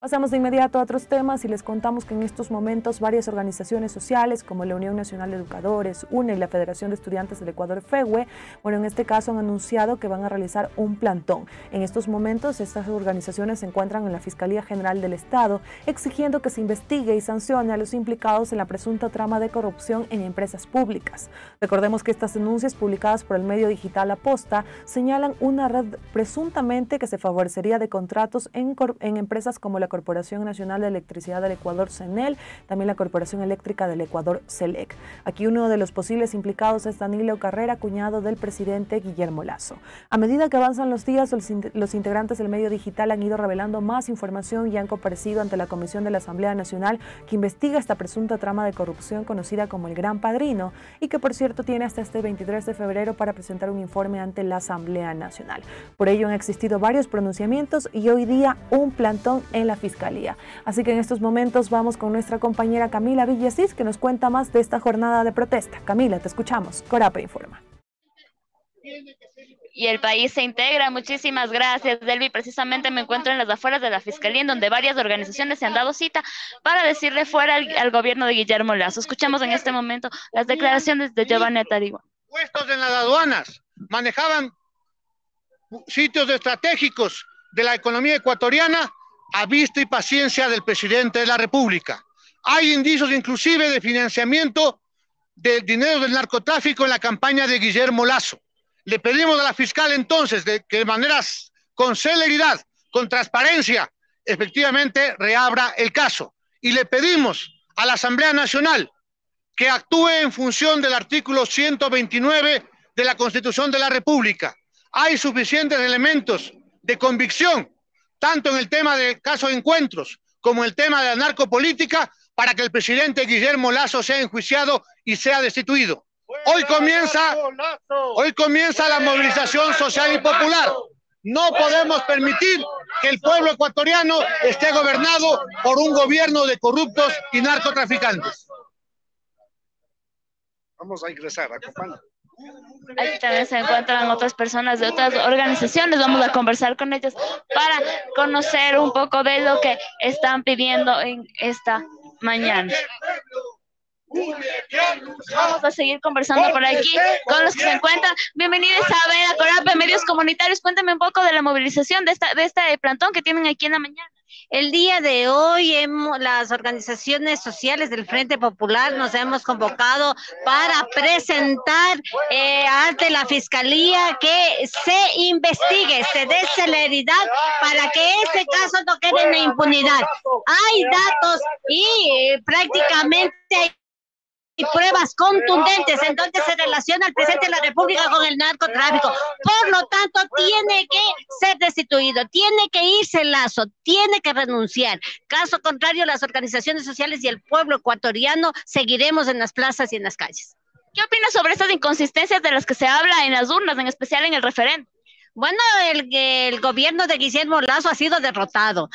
Pasamos de inmediato a otros temas y les contamos que en estos momentos varias organizaciones sociales como la Unión Nacional de Educadores, UNE y la Federación de Estudiantes del Ecuador, FEWE, en este caso han anunciado que van a realizar un plantón. En estos momentos estas organizaciones se encuentran en la Fiscalía General del Estado exigiendo que se investigue y sancione a los implicados en la presunta trama de corrupción en empresas públicas. Recordemos que estas denuncias publicadas por el medio digital Aposta señalan una red presuntamente que se favorecería de contratos en empresas como la Corporación Nacional de Electricidad del Ecuador, CENEL, también la Corporación Eléctrica del Ecuador, CELEC. Aquí uno de los posibles implicados es Danilo Carrera, cuñado del presidente Guillermo Lasso. A medida que avanzan los días, los integrantes del medio digital han ido revelando más información y han comparecido ante la Comisión de la Asamblea Nacional que investiga esta presunta trama de corrupción conocida como el Gran Padrino y que por cierto tiene hasta este 23 de febrero para presentar un informe ante la Asamblea Nacional. Por ello han existido varios pronunciamientos y hoy día un plantón en la Fiscalía. Así que en estos momentos vamos con nuestra compañera Camila Villasís, que nos cuenta más de esta jornada de protesta. Camila, te escuchamos. Corape informa. Y el país se integra. Muchísimas gracias, Delvi. Precisamente me encuentro en las afueras de la Fiscalía, en donde varias organizaciones se han dado cita para decirle fuera al gobierno de Guillermo Lasso. Escuchamos en este momento las declaraciones de Giovanni Atarigua. Puestos en las aduanas, manejaban sitios estratégicos de la economía ecuatoriana a vista y paciencia del presidente de la República. Hay indicios inclusive de financiamiento del dinero del narcotráfico en la campaña de Guillermo Lasso. Le pedimos a la fiscal entonces que de manera con celeridad, con transparencia, efectivamente reabra el caso. Y le pedimos a la Asamblea Nacional que actúe en función del artículo 129 de la Constitución de la República. Hay suficientes elementos de convicción, tanto en el tema del caso de Encuentros como en el tema de la narcopolítica, para que el presidente Guillermo Lasso sea enjuiciado y sea destituido. Hoy comienza la movilización social y popular. No podemos permitir que el pueblo ecuatoriano esté gobernado por un gobierno de corruptos y narcotraficantes. Vamos a ingresar, acompaña. Aquí también se encuentran otras personas de otras organizaciones. Vamos a conversar con ellas para conocer un poco de lo que están pidiendo en esta mañana. Vamos a seguir conversando por aquí con los que se encuentran. Bienvenidos a ver a Corape Medios Comunitarios. Cuéntame un poco de la movilización de este plantón que tienen aquí en la mañana. El día de hoy las organizaciones sociales del Frente Popular nos hemos convocado para presentar ante la Fiscalía que se investigue, se dé celeridad para que este caso no quede en la impunidad. Hay datos y prácticamente y pruebas contundentes en donde se relaciona al presidente de la República con el narcotráfico. Por lo tanto, tiene que ser destituido, tiene que irse Lasso, tiene que renunciar. Caso contrario, las organizaciones sociales y el pueblo ecuatoriano seguiremos en las plazas y en las calles. ¿Qué opinas sobre estas inconsistencias de las que se habla en las urnas, en especial en el referéndum? Bueno, el gobierno de Guillermo Lasso ha sido derrotado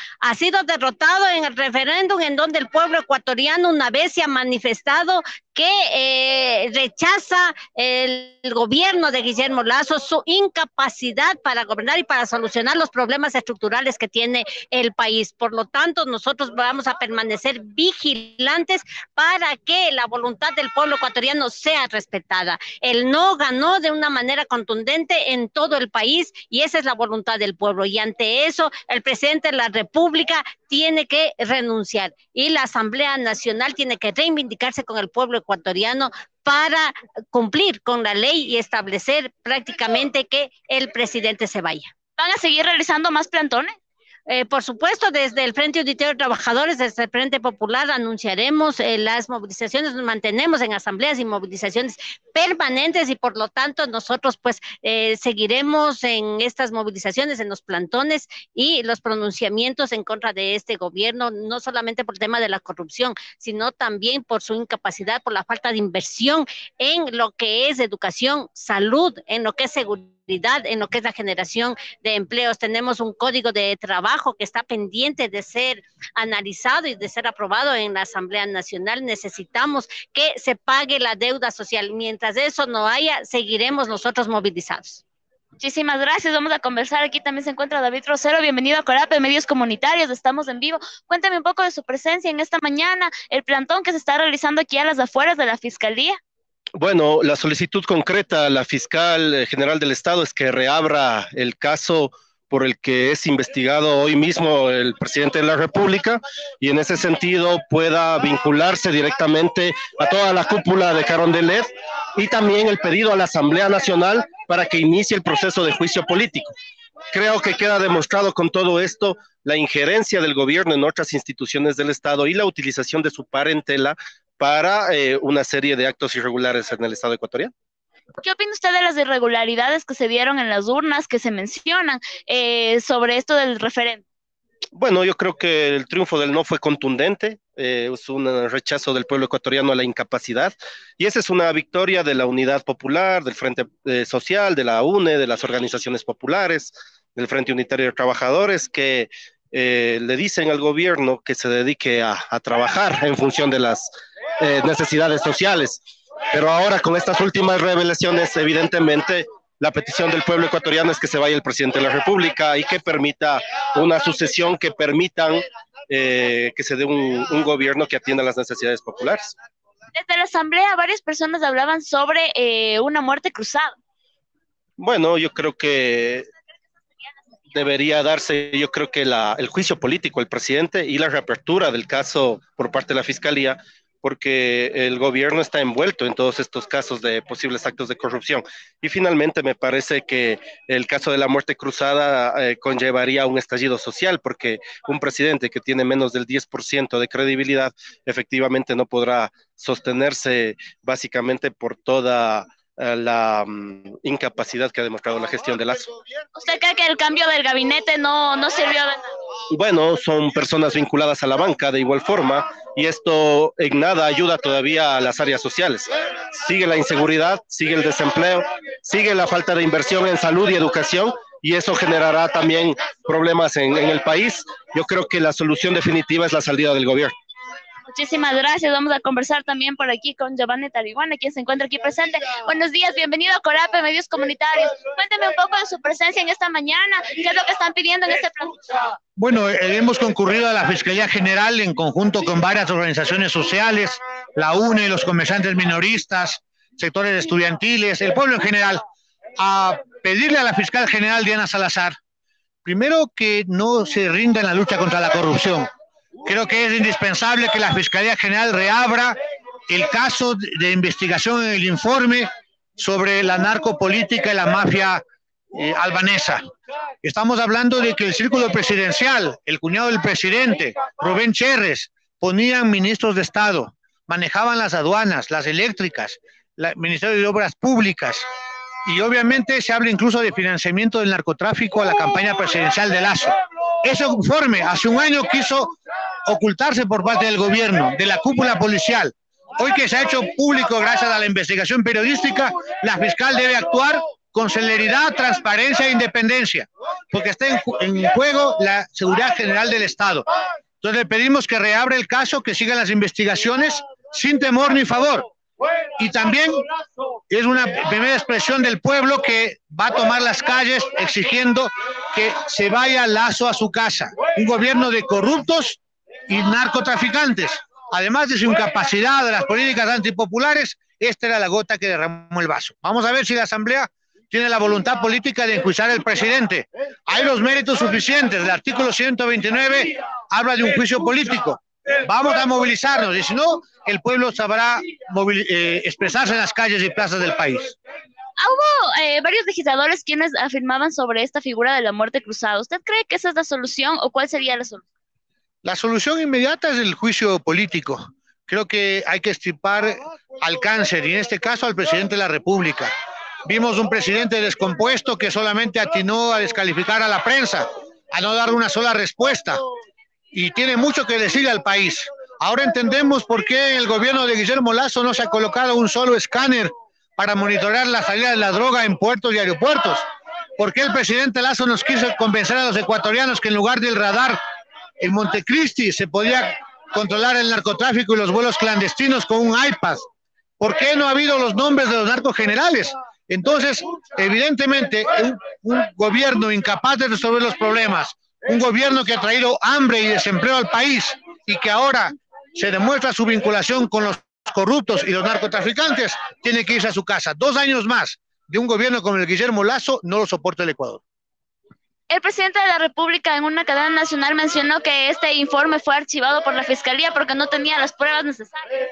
en el referéndum en donde el pueblo ecuatoriano una vez se ha manifestado que rechaza el gobierno de Guillermo Lasso, su incapacidad para gobernar y para solucionar los problemas estructurales que tiene el país. Por lo tanto, nosotros vamos a permanecer vigilantes para que la voluntad del pueblo ecuatoriano sea respetada. El no ganó de una manera contundente en todo el país y esa es la voluntad del pueblo. Y ante eso, el presidente de la República tiene que renunciar y la Asamblea Nacional tiene que reivindicarse con el pueblo ecuatoriano para cumplir con la ley y establecer prácticamente que el presidente se vaya. ¿Van a seguir realizando más plantones? Por supuesto, desde el Frente Unitario de Trabajadores, desde el Frente Popular, anunciaremos las movilizaciones, nos mantenemos en asambleas y movilizaciones permanentes y por lo tanto nosotros pues seguiremos en estas movilizaciones, en los plantones y los pronunciamientos en contra de este gobierno, no solamente por el tema de la corrupción, sino también por su incapacidad, por la falta de inversión en lo que es educación, salud, en lo que es seguridad, en lo que es la generación de empleos. Tenemos un código de trabajo que está pendiente de ser analizado y de ser aprobado en la Asamblea Nacional. Necesitamos que se pague la deuda social. Mientras eso no haya, seguiremos nosotros movilizados. Muchísimas gracias. Vamos a conversar. Aquí también se encuentra David Rosero. Bienvenido a Corape, Medios Comunitarios. Estamos en vivo. Cuéntame un poco de su presencia en esta mañana, el plantón que se está realizando aquí a las afueras de la Fiscalía. Bueno, la solicitud concreta a la fiscal general del Estado es que reabra el caso por el que es investigado hoy mismo el presidente de la República y en ese sentido pueda vincularse directamente a toda la cúpula de Carondelet y también el pedido a la Asamblea Nacional para que inicie el proceso de juicio político. Creo que queda demostrado con todo esto la injerencia del gobierno en otras instituciones del Estado y la utilización de su parentela para una serie de actos irregulares en el Estado ecuatoriano. ¿Qué opina usted de las irregularidades que se dieron en las urnas que se mencionan sobre esto del referéndum? Bueno, yo creo que el triunfo del no fue contundente, es un rechazo del pueblo ecuatoriano a la incapacidad, y esa es una victoria de la unidad popular, del Frente Social, de la UNE, de las organizaciones populares, del Frente Unitario de Trabajadores, que le dicen al gobierno que se dedique a trabajar en función de las necesidades sociales. Pero ahora con estas últimas revelaciones, evidentemente, la petición del pueblo ecuatoriano es que se vaya el presidente de la República y que permita una sucesión que permitan que se dé un gobierno que atienda las necesidades populares. Desde la Asamblea, varias personas hablaban sobre una muerte cruzada. Bueno, yo creo que debería darse, yo creo que el juicio político al presidente y la reapertura del caso por parte de la Fiscalía, porque el gobierno está envuelto en todos estos casos de posibles actos de corrupción. Y finalmente me parece que el caso de la muerte cruzada conllevaría un estallido social, porque un presidente que tiene menos del 10% de credibilidad efectivamente no podrá sostenerse básicamente por toda la incapacidad que ha demostrado la gestión de Lazo. ¿Usted cree que el cambio del gabinete no sirvió de nada? Bueno, son personas vinculadas a la banca de igual forma y esto en nada ayuda todavía a las áreas sociales. Sigue la inseguridad, sigue el desempleo, sigue la falta de inversión en salud y educación y eso generará también problemas en el país. Yo creo que la solución definitiva es la salida del gobierno. Muchísimas gracias. Vamos a conversar también por aquí con Giovanni Tariguana, quien se encuentra aquí presente. Buenos días, bienvenido a Corape, Medios Comunitarios. Cuénteme un poco de su presencia en esta mañana. ¿Qué es lo que están pidiendo en este plan? Bueno, hemos concurrido a la Fiscalía General en conjunto con varias organizaciones sociales, la UNE, los comerciantes minoristas, sectores estudiantiles, el pueblo en general, a pedirle a la fiscal general Diana Salazar, primero que no se rinda en la lucha contra la corrupción. Creo que es indispensable que la Fiscalía General reabra el caso de investigación en el informe sobre la narcopolítica y la mafia albanesa. Estamos hablando de que el círculo presidencial, el cuñado del presidente, Rubén Cherres, ponían ministros de Estado, manejaban las aduanas, las eléctricas, el Ministerio de Obras Públicas, y obviamente se habla incluso de financiamiento del narcotráfico a la campaña presidencial de Lazo. Ese informe hace un año quiso ocultarse por parte del gobierno, de la cúpula policial. Hoy que se ha hecho público gracias a la investigación periodística, la fiscal debe actuar con celeridad, transparencia e independencia, porque está en juego la seguridad general del Estado. Entonces le pedimos que reabra el caso, que sigan las investigaciones sin temor ni favor. Y también es una primera expresión del pueblo que va a tomar las calles exigiendo que se vaya Lazo a su casa. Un gobierno de corruptos y narcotraficantes. Además de su incapacidad de las políticas antipopulares, esta era la gota que derramó el vaso. Vamos a ver si la Asamblea tiene la voluntad política de enjuiciar al presidente. Hay los méritos suficientes. El artículo 129 habla de un juicio político. Vamos a movilizarnos y si no, el pueblo sabrá expresarse en las calles y plazas del país. Hubo varios legisladores quienes afirmaban sobre esta figura de la muerte cruzada. ¿Usted cree que esa es la solución o cuál sería la solución? La solución inmediata es el juicio político. Creo que hay que extirpar al cáncer y en este caso al presidente de la República. Vimos un presidente descompuesto que solamente atinó a descalificar a la prensa, a no dar una sola respuesta. Y tiene mucho que decirle al país. Ahora entendemos por qué el gobierno de Guillermo Lazo no se ha colocado un solo escáner para monitorear la salida de la droga en puertos y aeropuertos. ¿Por qué el presidente Lazo nos quiso convencer a los ecuatorianos que en lugar del radar en Montecristi se podía controlar el narcotráfico y los vuelos clandestinos con un iPad? ¿Por qué no ha habido los nombres de los narcogenerales? Entonces, evidentemente, un gobierno incapaz de resolver los problemas, un gobierno que ha traído hambre y desempleo al país y que ahora se demuestra su vinculación con los corruptos y los narcotraficantes, tiene que irse a su casa. 2 años más de un gobierno como el Guillermo Lasso no lo soporta el Ecuador. El presidente de la República en una cadena nacional mencionó que este informe fue archivado por la Fiscalía porque no tenía las pruebas necesarias.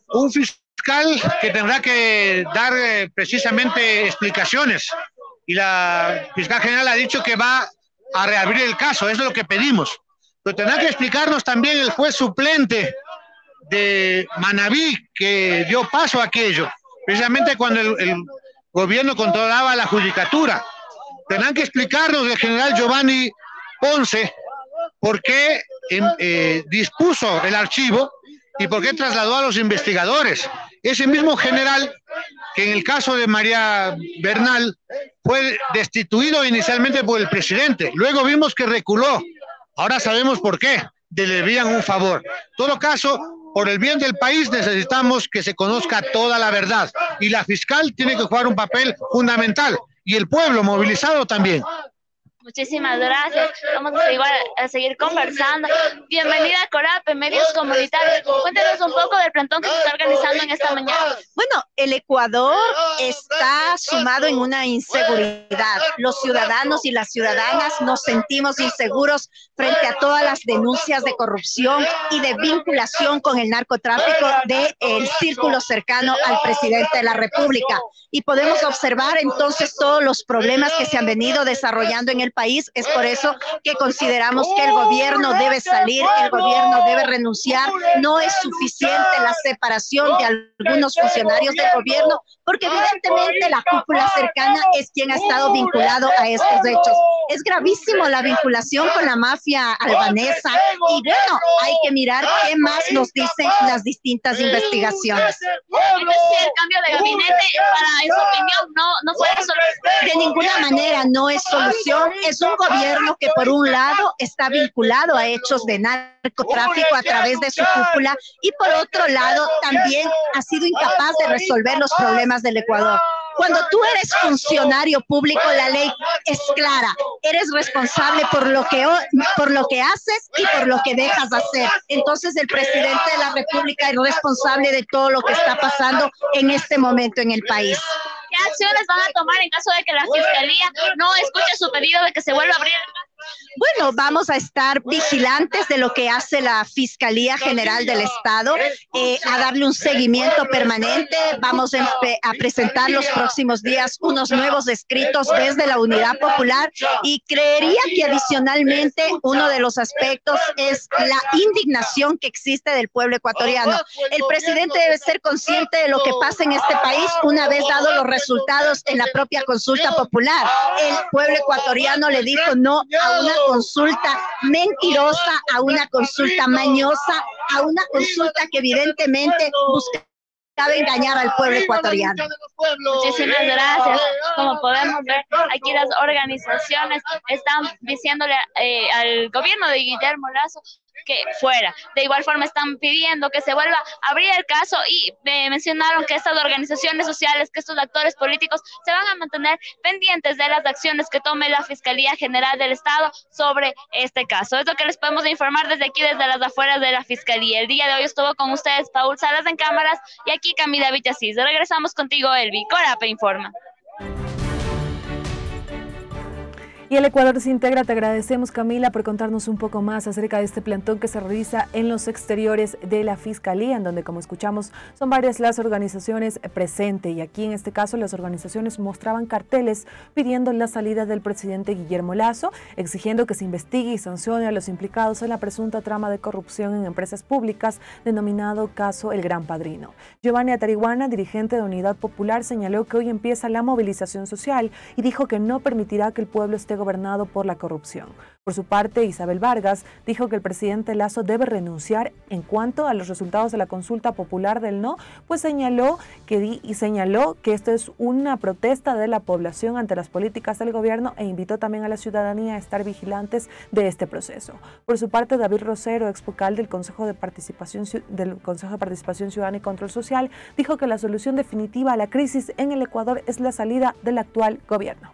Un fiscal que tendrá que dar precisamente explicaciones, y la fiscal general ha dicho que va a reabrir el caso, eso es lo que pedimos. Pero tendrá que explicarnos también el juez suplente de Manabí que dio paso a aquello, precisamente cuando el gobierno controlaba la judicatura. Tendrán que explicarnos el general Giovanni Ponce por qué dispuso el archivo y por qué trasladó a los investigadores. Ese mismo general que en el caso de María Bernal fue destituido inicialmente por el presidente, luego vimos que reculó, ahora sabemos por qué, le debían un favor. En todo caso, por el bien del país necesitamos que se conozca toda la verdad y la fiscal tiene que jugar un papel fundamental y el pueblo movilizado también. Muchísimas gracias. Vamos a seguir conversando. Bienvenida a Corape, medios comunitarios. Cuéntenos un poco del plantón que se está organizando en esta mañana. Bueno, el Ecuador está sumado en una inseguridad. Los ciudadanos y las ciudadanas nos sentimos inseguros frente a todas las denuncias de corrupción y de vinculación con el narcotráfico del círculo cercano al presidente de la República. Y podemos observar entonces todos los problemas que se han venido desarrollando en el país. Es por eso que consideramos que el gobierno debe salir, el gobierno debe renunciar. No es suficiente la separación de algunos funcionarios del gobierno, porque evidentemente la cúpula cercana es quien ha estado vinculado a estos hechos. Es gravísimo la vinculación con la mafia albanesa y bueno, hay que mirar qué más nos dicen las distintas investigaciones. Entonces, el cambio de gabinete, en su opinión, no fue solución. De ninguna manera no es solución. Es un gobierno que por un lado está vinculado a hechos de narcotráfico a través de su cúpula y por otro lado también ha sido incapaz de resolver los problemas del Ecuador. Cuando tú eres funcionario público, la ley es clara. Eres responsable por lo que haces y por lo que dejas hacer. Entonces, el presidente de la República es responsable de todo lo que está pasando en este momento en el país. ¿Qué acciones van a tomar en caso de que la Fiscalía no escuche su pedido de que se vuelva a abrir? Bueno, vamos a estar vigilantes de lo que hace la Fiscalía General del Estado, a darle un seguimiento permanente. Vamos a presentar los próximos días unos nuevos escritos desde la Unidad Popular y creería que adicionalmente uno de los aspectos es la indignación que existe del pueblo ecuatoriano. El presidente debe ser consciente de lo que pasa en este país una vez dados los resultados en la propia consulta popular. El pueblo ecuatoriano le dijo no a una consulta mentirosa, a una consulta mañosa, a una consulta que evidentemente buscaba engañar al pueblo ecuatoriano. Muchísimas gracias. Como podemos ver, aquí las organizaciones están diciéndole al gobierno de Guillermo Lasso que fuera. De igual forma están pidiendo que se vuelva a abrir el caso y mencionaron que estas organizaciones sociales, que estos actores políticos se van a mantener pendientes de las acciones que tome la Fiscalía General del Estado sobre este caso. Es lo que les podemos informar desde aquí, desde las afueras de la Fiscalía. El día de hoy estuvo con ustedes Paul Salas en cámaras y aquí Camila Villasís. Regresamos contigo, Elvi. Corape informa. Y el Ecuador se integra. Te agradecemos, Camila, por contarnos un poco más acerca de este plantón que se realiza en los exteriores de la Fiscalía, en donde, como escuchamos, son varias las organizaciones presentes. Y aquí, en este caso, las organizaciones mostraban carteles pidiendo la salida del presidente Guillermo Lasso, exigiendo que se investigue y sancione a los implicados en la presunta trama de corrupción en empresas públicas, denominado caso El Gran Padrino. Giovanni Atariguana, dirigente de Unidad Popular, señaló que hoy empieza la movilización social y dijo que no permitirá que el pueblo esté gobernado por la corrupción. Por su parte, Isabel Vargas dijo que el presidente Lasso debe renunciar. En cuanto a los resultados de la consulta popular del no, pues señaló que esto es una protesta de la población ante las políticas del gobierno e invitó también a la ciudadanía a estar vigilantes de este proceso. Por su parte, David Rosero, ex vocal del Consejo de Participación Ciudadana y Control Social, dijo que la solución definitiva a la crisis en el Ecuador es la salida del actual gobierno.